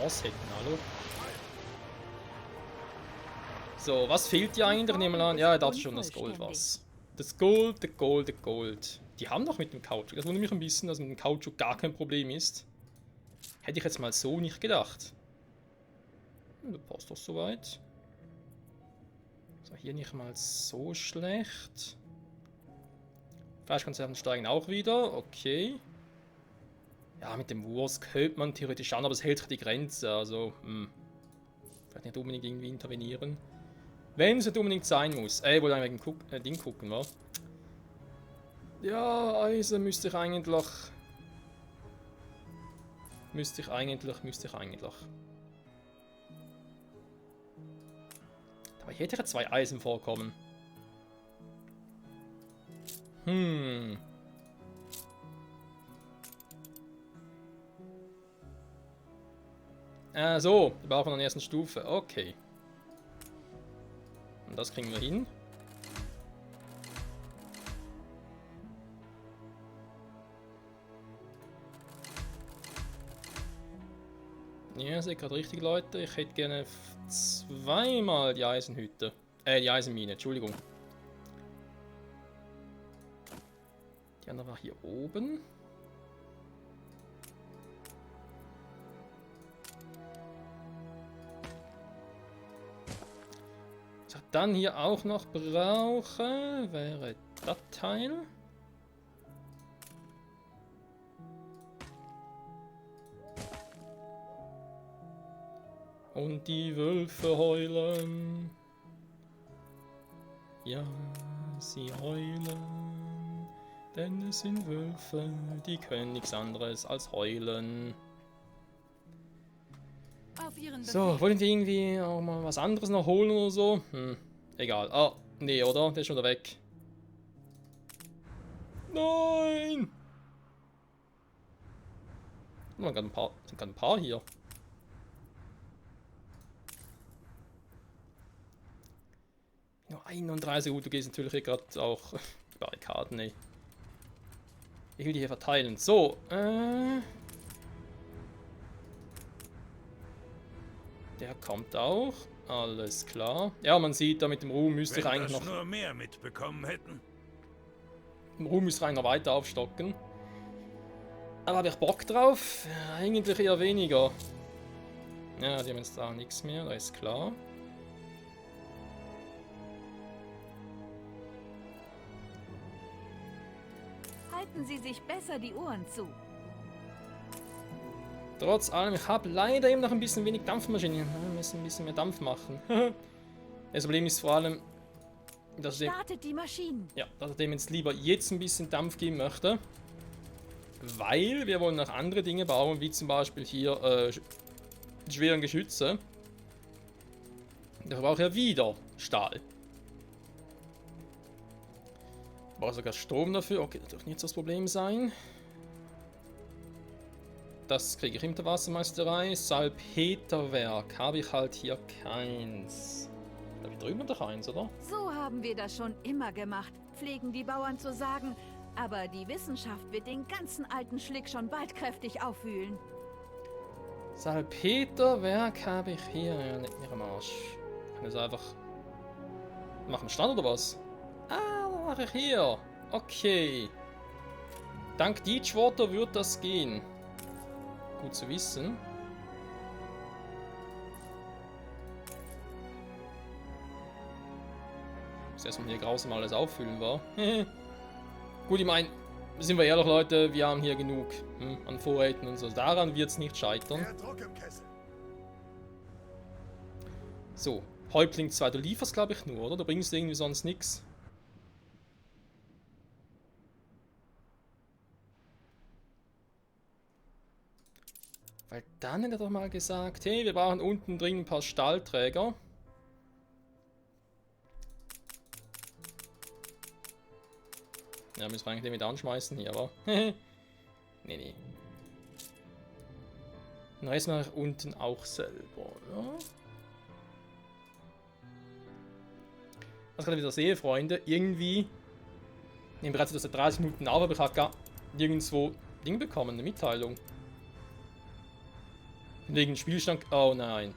Chance hätten, hallo? So, was fehlt dir eigentlich? Nehmen wir an, ja, das ist schon das Gold was. Das Gold, das Gold, das Gold. Die haben doch mit dem Kautschuk. Das wundert mich ein bisschen, dass mit dem Kautschuk gar kein Problem ist. Hätte ich jetzt mal so nicht gedacht. Das passt doch soweit. So, hier nicht mal so schlecht. Fleischkonserven steigen auch wieder, okay. Ja, mit dem Wurst könnte man theoretisch an, aber es hält die Grenze, also, vielleicht nicht unbedingt irgendwie intervenieren. Wenn es nicht unbedingt sein muss. Wollte eigentlich wegen Ding gucken, wa? Ja, Eisen müsste ich eigentlich. Müsste ich eigentlich. Aber ich hätte ja 2 Eisen vorkommen. So, wir brauchen an der ersten Stufe. Okay. Und das kriegen wir hin. Ja, sehe gerade richtig, Leute. Ich hätte gerne zweimal die Eisenhütte. Die Eisenmine, Entschuldigung. Die andere war hier oben. Was ich dann hier auch noch brauche, wäre das Teil. Und die Wölfe heulen. Ja, sie heulen. Denn es sind Wölfe, die können nichts anderes als heulen. So, wollen wir irgendwie auch mal was anderes noch holen oder so? Egal. Ah, nee, oder? Der ist schon wieder weg. Nein! Oh, sind gerade ein paar hier. Nur 31, gut, du gehst natürlich hier gerade auch Barrikaden, ey. Ich will die hier verteilen. So, der kommt auch. Alles klar. Ja, man sieht, da mit dem Ruhm müsste ich eigentlich noch... nur mehr mitbekommen hätten. Im Ruhm müsste ich eigentlich noch weiter aufstocken. Aber habe ich Bock drauf? Ja, eigentlich eher weniger. Ja, die haben jetzt da nichts mehr, da ist klar. Halten Sie sich besser die Ohren zu. Trotz allem, ich habe leider eben noch ein bisschen wenig Dampfmaschinen. Wir müssen ein bisschen mehr Dampf machen. Das Problem ist vor allem, dass ich Startet die Maschinen. ja, dass ich dem jetzt lieber jetzt ein bisschen Dampf geben möchte. Weil wir wollen noch andere Dinge bauen, wie zum Beispiel hier die schweren Geschütze. Da brauche ich ja wieder Stahl. Ich brauche sogar Strom dafür. Okay, das dürfte nicht so das Problem sein. Das kriege ich in der Wassermeisterei. Salpeterwerk habe ich halt hier keins. Da habe ich drüben doch eins, oder? So haben wir das schon immer gemacht, pflegen die Bauern zu sagen. Aber die Wissenschaft wird den ganzen alten Schlick schon bald kräftig aufwühlen. Salpeterwerk habe ich hier. Ja, nicht mehr am Arsch. Ich kann das einfach... Machen Stand oder was? Ah, was mache ich hier? Okay. Dank Deepwater wird das gehen. Gut zu wissen. Muss erstmal hier grausam alles auffüllen, war. Gut, ich meine, sind wir ehrlich, Leute, wir haben hier genug an Vorräten und so. Daran wird es nicht scheitern. So, Häuptling 2, du lieferst, glaube ich, nur, oder? Du bringst irgendwie sonst nichts. Weil dann hat er doch mal gesagt, hey, wir brauchen unten dringend ein paar Stahlträger. Ja, müssen wir eigentlich mit anschmeißen hier, aber... nee. Den Rest mache ich unten auch selber, ja? Was ich gerade wieder sehe, Freunde, irgendwie... Ich nehme bereits seit 30 Minuten auf, aber ich habe gar nirgendwo Ding bekommen, eine Mitteilung. Wegen Spielstand. Oh nein.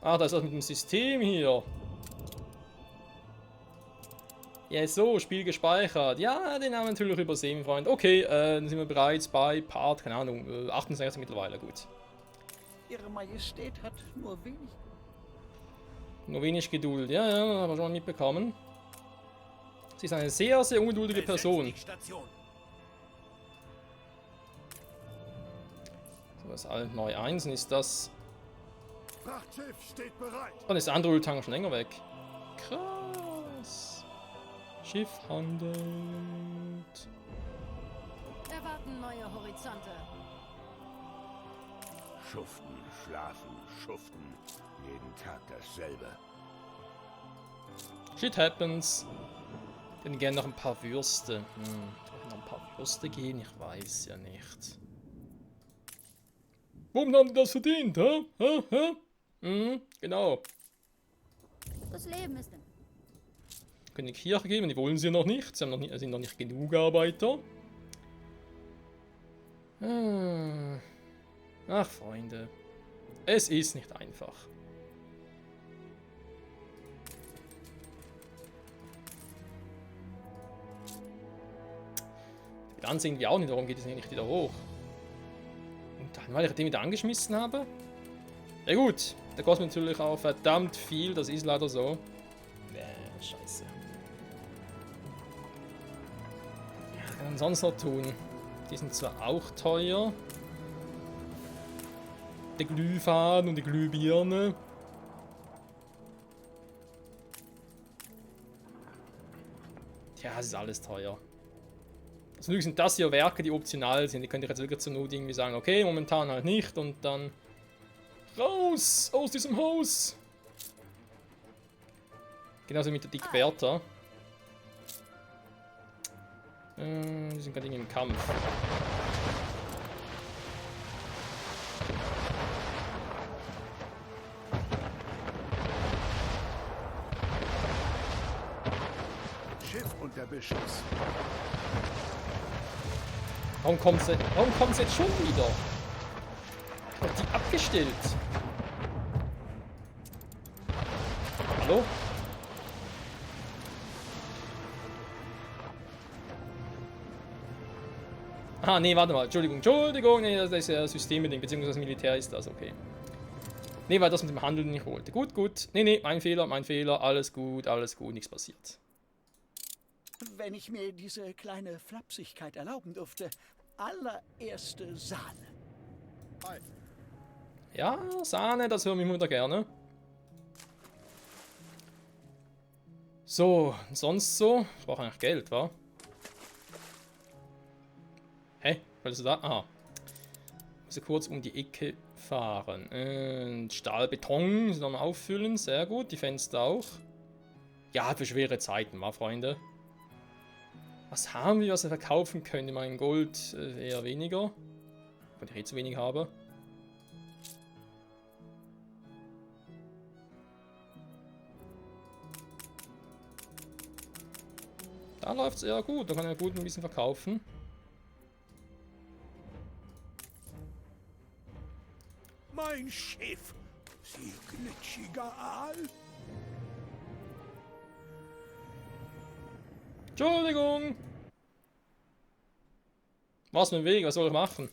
Ah, da ist was mit dem System hier. Ja, so, Spiel gespeichert. Ja, den haben wir natürlich übersehen, Freund. Okay, dann sind wir bereits bei Part, keine Ahnung, 68 mittlerweile, gut. Ihre Majestät hat Nur wenig Geduld. Ja, ja, haben wir schon mal mitbekommen. Sie ist eine sehr, sehr ungeduldige Person. So, das alt neu 1 ist das. Frachtschiff steht bereit. Dann ist der andere Öltanker schon länger weg. Krass. Schiff handelt. Erwarten neue Horizonte. Schuften, schlafen, schuften. Jeden Tag dasselbe. Shit happens. Ich hätte gerne noch ein paar Würste. Noch ein paar Würste gehen? Ich weiß ja nicht. Warum haben die das verdient, hä? Genau. Das Leben ist Können die Kirche geben, die wollen sie noch nicht. Sie haben noch nicht, sind noch nicht genug Arbeiter. Ach, Freunde. Es ist nicht einfach. Die Bilanz irgendwie auch nicht, darum geht es nicht wieder hoch. Und dann, weil ich den wieder angeschmissen habe? Ja gut, da kostet natürlich auch verdammt viel, das ist leider so. Scheiße. Ja, was kann man sonst noch tun? Die sind zwar auch teuer. Der Glühfaden und die Glühbirne. Tja, es ist alles teuer. Also natürlich sind das hier Werke, die optional sind. Die könnt ihr jetzt wirklich zur Not irgendwie sagen, okay, momentan halt nicht und dann raus aus diesem Haus. Genauso mit der Dick Bertha. Die sind gerade im Kampf. Schiff unter Beschuss. Warum kommt's jetzt schon wieder? Ich hab die abgestellt. Hallo? Ah, nee, warte mal. Entschuldigung. Nee, das ist ja Systembedingt, beziehungsweise Militär ist das, okay. Nee, weil das mit dem Handeln nicht wollte. Gut. Nee, mein Fehler. Alles gut, nichts passiert. Wenn ich mir diese kleine Flapsigkeit erlauben dürfte. Allererste Sahne. Ja, Sahne, das hören wir immer wieder gerne. So, sonst so? Ich brauche eigentlich Geld, wa? Hä? Was ist da? Ah. Muss kurz um die Ecke fahren. Stahlbeton, das nochmal auffüllen. Sehr gut. Die Fenster auch. Ja, für schwere Zeiten, wa, Freunde? Was haben wir, was wir verkaufen können? Mein Gold eher weniger. Weil ich eh zu wenig habe. Da läuft es eher gut. Da kann er gut ein bisschen verkaufen. Mein Schiff. Sie glitschiger Aal. Entschuldigung! Was mit dem Weg? Was soll ich machen?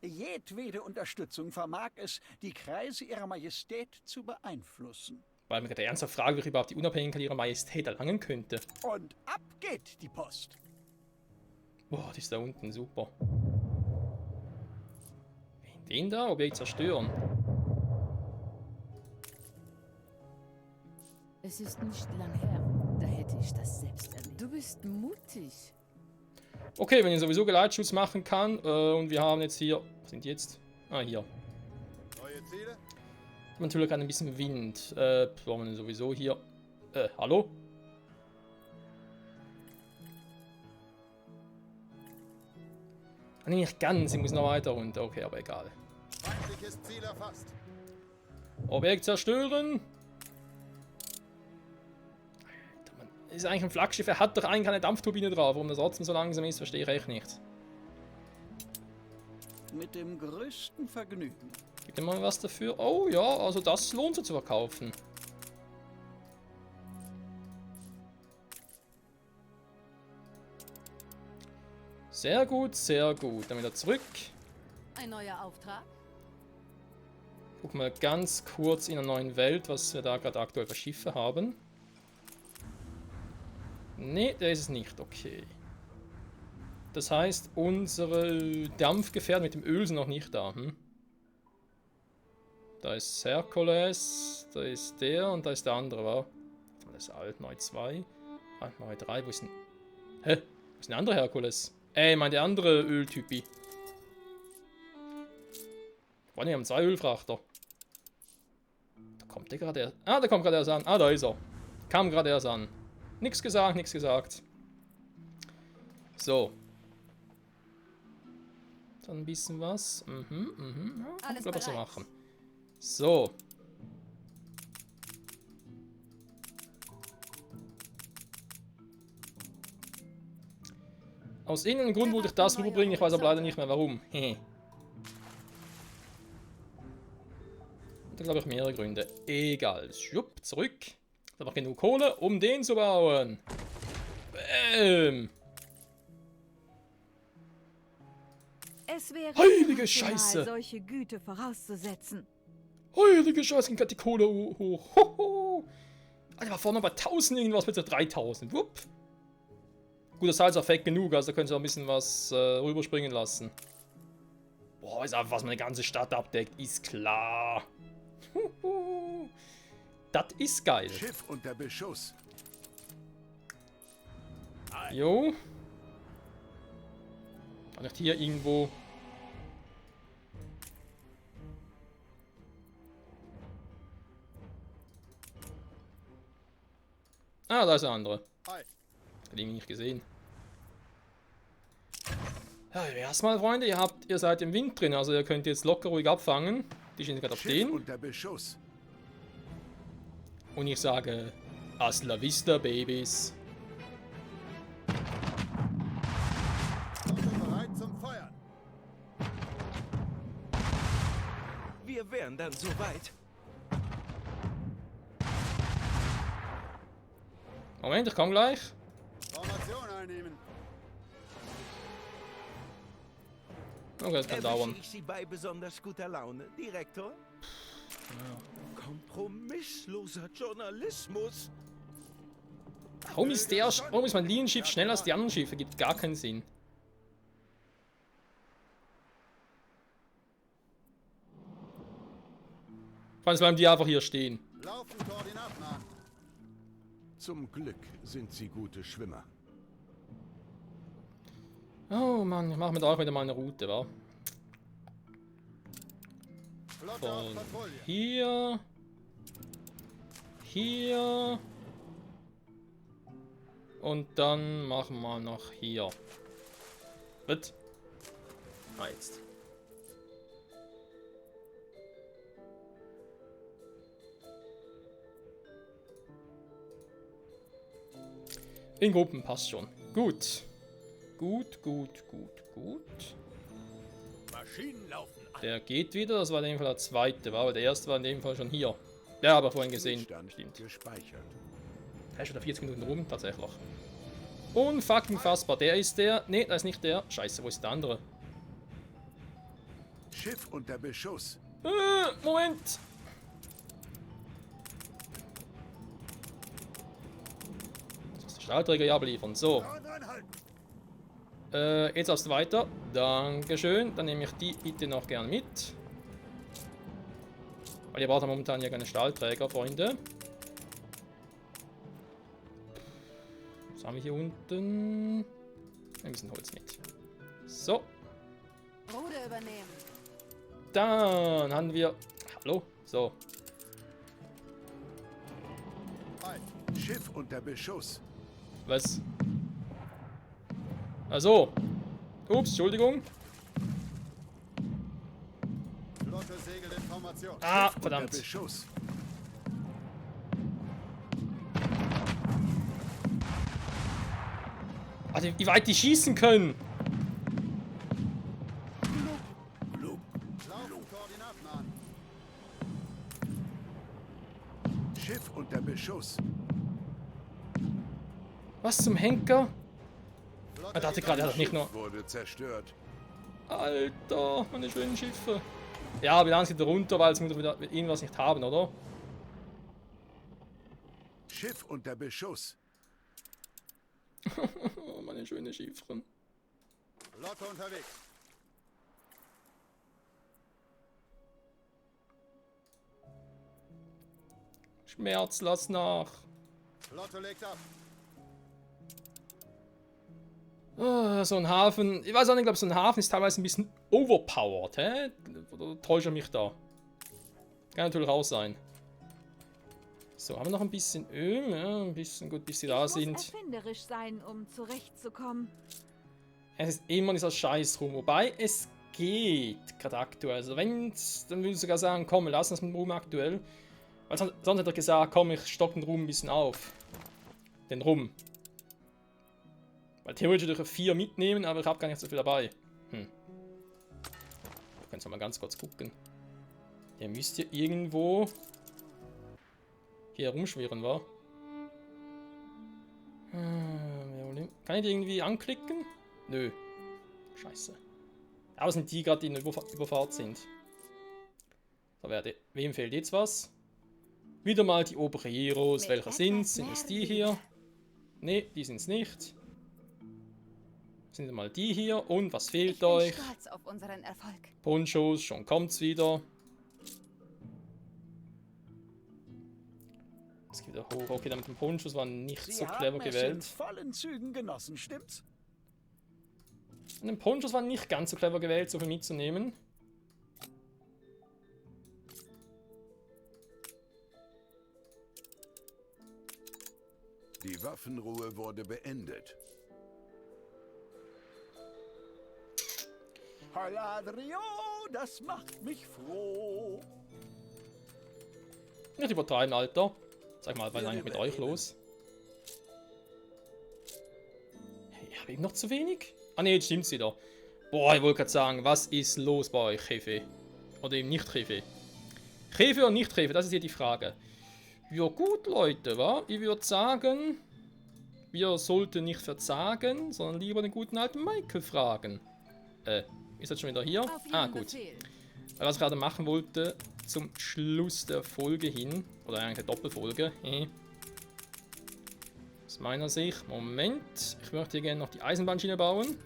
Jedwede Unterstützung vermag es, die Kreise ihrer Majestät zu beeinflussen. Weil mir gerade ernsthaft frage, wie ich überhaupt die Unabhängigkeit ihrer Majestät erlangen könnte. Und ab geht die Post. Boah, die ist da unten, super. Den da? Objekt zerstören. Es ist nicht lang her. Da hätte ich das selbst erlebt. Du bist mutig. Okay, wenn ich sowieso Geleitschutz machen kann und wir haben jetzt hier... Was sind die jetzt? Ah, hier. Neue Ziele? Natürlich ein bisschen Wind. Brauchen wir denn sowieso hier? Hallo? Nee, nicht ganz. Ich muss noch weiter runter. Okay, aber egal. Feindliches Ziel erfasst. Objekt zerstören. Alter, Mann. Das ist eigentlich ein Flaggschiff. Er hat doch eigentlich keine Dampfturbine drauf. Warum das trotzdem so langsam ist, verstehe ich echt nicht. Mit dem größten Vergnügen. Gibt immer was dafür. Oh ja, also das lohnt sich zu verkaufen. Sehr gut, sehr gut. Dann wieder zurück. Ein neuer Auftrag? Guck mal ganz kurz in der neuen Welt, was wir da gerade aktuell für Schiffe haben. Nee, der ist es nicht. Okay. Das heißt, unsere Dampfgefährten mit dem Öl sind noch nicht da. Hm? Da ist Herkules, da ist der und da ist der andere, wa? Das ist alt, neu 2. Neu 3, wo ist denn... Hä? Wo ist denn der andere Herkules? Ich meine, der andere Öltypi. Wann haben 2 Ölfrachter? Da kommt der gerade erst... Ah, der kommt gerade erst an. Ah, da ist er. Kam gerade erst an. Nix gesagt, nix gesagt. So. Dann ein bisschen was. Ja, Alles ich glaube, was wir bereit. machen. So. Aus irgendeinem Grund wollte ich das rüberbringen, ich weiß aber leider nicht mehr warum. Hehe. Da glaube ich mehrere Gründe. Egal. Schwupp, zurück. Da noch genug Kohle, um den zu bauen. Bäm. Es wäre Heilige irrational, Scheiße. solche Güte vorauszusetzen. Heilige Scheiße, ging gerade die Kohle hoch. Hoho. Alter, war vorne bei 1000 irgendwas mit so 3000. Wupp. Gut, das Salz ist auch fett genug, also da können Sie auch ein bisschen was rüberspringen lassen. Boah, ist einfach, was meine ganze Stadt abdeckt, ist klar. Huhu. Das ist geil. Schiff unter Beschuss. Jo. Kann ich hier irgendwo... Ah, da ist der andere. Hi. Hat irgendwie nicht gesehen. Ja, erstmal, Freunde, ihr seid im Wind drin, also ihr könnt jetzt locker ruhig abfangen. Die stehen gerade auf Schiff den. unter Beschuss. Und ich sage, hasta la vista, Babys. Auto bereit zum Feuern. Wir wären dann soweit. Moment, ich komme gleich. Formation einnehmen. Okay, das kann dauern. Erwische ich Sie bei besonders guter Laune, Direktor? Kompromissloser Journalismus. Warum ist mein Linienschiff schneller als die anderen Schiffe? Gibt gar keinen Sinn. Vor allem bleiben die einfach hier stehen. Laufen Koordinaten an. Zum Glück sind sie gute Schwimmer. Oh Mann, ich mache mir da auch wieder mal eine Route, wa? Flotte auf Von Patrouille. hier. Hier. Und dann machen wir noch hier. Was? Ah, jetzt. In Gruppen passt schon. Gut. Gut. Maschinen laufen an. Der geht wieder, das war in dem Fall der zweite, war, aber der erste war in dem Fall schon hier. Der aber vorhin gesehen. Stand Stimmt. gespeichert. Der ist schon 40 Minuten rum, tatsächlich. Unfucking fassbar. Der ist der. Ne, das ist nicht der. Scheiße, wo ist der andere? Schiff unter Beschuss. Moment! Das Stahlträger ja abliefern. So. Und anhalten. Jetzt darfst du weiter. Dankeschön. Dann nehme ich die bitte noch gern mit. Weil ihr braucht momentan ja keine Stahlträger, Freunde. Was haben wir hier unten? Ein bisschen Holz mit. So. Ruder übernehmen. Dann haben wir... Hallo? So. Hi. Schiff unter Beschuss. Was? Also. Ups, Entschuldigung. Flotte segelt in Formation. Ah, Schiff verdammt. Unter Beschuss. Alter, wie weit die schießen können. Koordinaten an. Schiff unter Beschuss. Was zum Henker? Flotte Er dachte gerade, er hat nicht nur... wurde zerstört. Alter, meine schönen Schiffe. Ja, wir laden sie da runter, weil sie wieder irgendwas nicht haben, oder? Schiff unter Beschuss. Oh, meine schönen Schiffe. Flotte unterwegs. Schmerz, lass nach. Flotte legt ab. So ein Hafen, ich weiß auch nicht, ich glaube, so ein Hafen ist teilweise ein bisschen overpowered, hä? Oder täusche ich mich da? Kann natürlich auch sein. So, haben wir noch ein bisschen Öl? Ja, ein bisschen gut, bis sie da Ich muss sind. erfinderisch sein, um zurechtzukommen. Es ist immer dieser Scheiß rum, wobei es geht, gerade aktuell. Also wenn's, dann würde ich sogar sagen, komm, wir lassen das mit dem Rum aktuell. Weil sonst hätte er gesagt, komm, ich stock den Rum ein bisschen auf. Den Rum. Weil theoretisch würde ich 4 mitnehmen, aber ich habe gar nicht so viel dabei. Wir können es mal ganz kurz gucken. Der müsste irgendwo hier rumschwirren, wa? Kann ich die irgendwie anklicken? Nö. Scheiße. Aber sind die gerade, die in der Überfahrt sind. So, wem fehlt jetzt was? Wieder mal die Obreros. Welche sind? Sind es die hier? Ne, die sind es nicht. Sind mal die hier. Und was fehlt euch? Stolz auf unseren Erfolg. Ponchos, schon kommt's wieder. Es geht wieder hoch. Okay, dann mit den Ponchos war nicht so clever haben es in gewählt. vollen Zügen genossen, stimmt's? Und den Ponchos war nicht ganz so clever gewählt, so viel mitzunehmen. Die Waffenruhe wurde beendet. Halladrio, das macht mich froh. Nicht übertreiben, Alter. Sag mal, was ist eigentlich mit euch los? Hey, habe ich noch zu wenig? Ah ne, jetzt stimmt's wieder. Boah, ich wollte gerade sagen, was ist los bei euch, Chefe? Oder eben nicht Chefe? Chefe oder nicht Chefe, das ist hier die Frage. Ja gut, Leute, wa? Ich würde sagen, wir sollten nicht verzagen, sondern lieber den guten alten Michael fragen. Ist das schon wieder hier? Auf Ihren Ah, gut. Befehl. Weil was ich gerade machen wollte, zum Schluss der Folge hin, oder eigentlich der Doppelfolge, aus meiner Sicht, Moment, ich möchte hier gerne noch die Eisenbahnschiene bauen.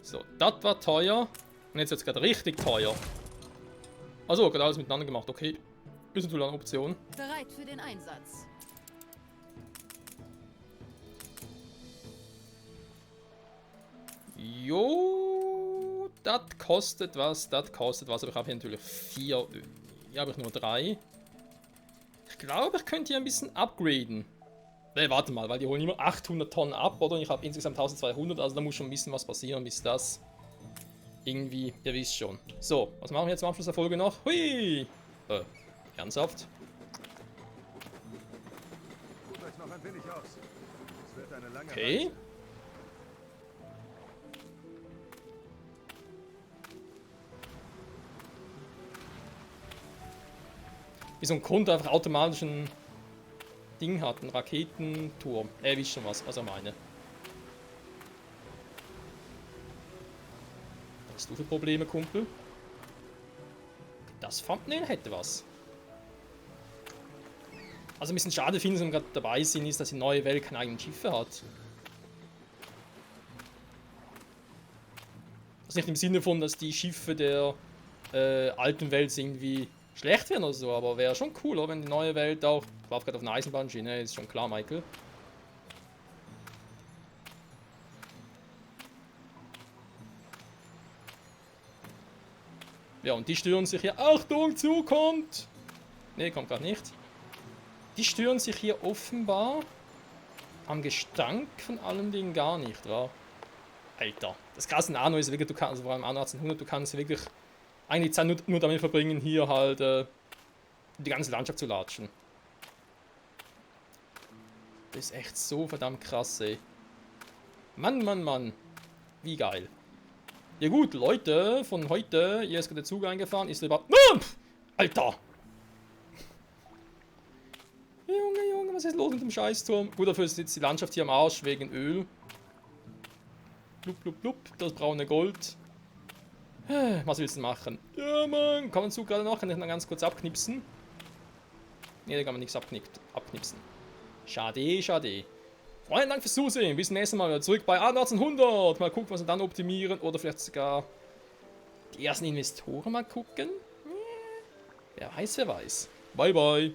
So, das war teuer. Und jetzt wird es gerade richtig teuer. Also, gerade alles miteinander gemacht, okay. Ist natürlich eine Option. Bereit für den Einsatz. Jo, das kostet was, aber ich habe hier natürlich 4, hier habe ich nur 3. Ich glaube, ich könnte hier ein bisschen upgraden. Warte mal, weil die holen immer 800 Tonnen ab, oder? Und ich habe insgesamt 1200, also da muss schon ein bisschen was passieren, bis das irgendwie, ihr wisst schon. So, was machen wir jetzt am Abschluss der Folge noch? Hui! Ernsthaft? Ruht euch noch ein wenig aus. Es wird eine lange Okay. Reise. Wie so ein Kunde einfach automatisch ein Ding hat, einen Raketenturm. Wisst schon was er meine. Was hast du für Probleme, Kumpel? Das Thumbnail hätte was. Also ein bisschen schade finde ich, dass wir gerade dabei sind, ist, dass die neue Welt keine eigenen Schiffe hat. Also nicht im Sinne von, dass die Schiffe der alten Welt irgendwie schlecht werden oder so, aber wäre schon cool, oder? Wenn die neue Welt auch... Ich war gerade auf einer Eisenbahnschiene, ist schon klar, Michael. Ja, und die stören sich hier... Achtung, zukommt! Ne, kommt gerade nicht. Die stören sich hier offenbar am Gestank von allem Dingen gar nicht, wa? Alter, das krasse Nano ist wirklich, du kannst, also vor allem Anno 1800, du kannst wirklich eigentlich Zeit nur damit verbringen, hier halt die ganze Landschaft zu latschen. Das ist echt so verdammt krass, ey. Mann, Mann, Mann. Wie geil. Ja gut, Leute, von heute, hier ist gerade der Zug eingefahren, ist über... Alter! Junge, Junge, was ist los mit dem Scheißturm? Gut, dafür ist jetzt die Landschaft hier am Arsch, wegen Öl. Blub, blub, blub, das braune Gold. Was willst du machen? Ja, Mann, kann man Zug gerade noch? Kann ich noch ganz kurz abknipsen? Ne, da kann man nichts abknipsen. Schade, schade. Freunde, Dank fürs Zusehen. Bis zum nächsten Mal wieder zurück bei A1900. Mal gucken, was wir dann optimieren. Oder vielleicht sogar die ersten Investoren mal gucken. Wer weiß, wer weiß. Bye, bye.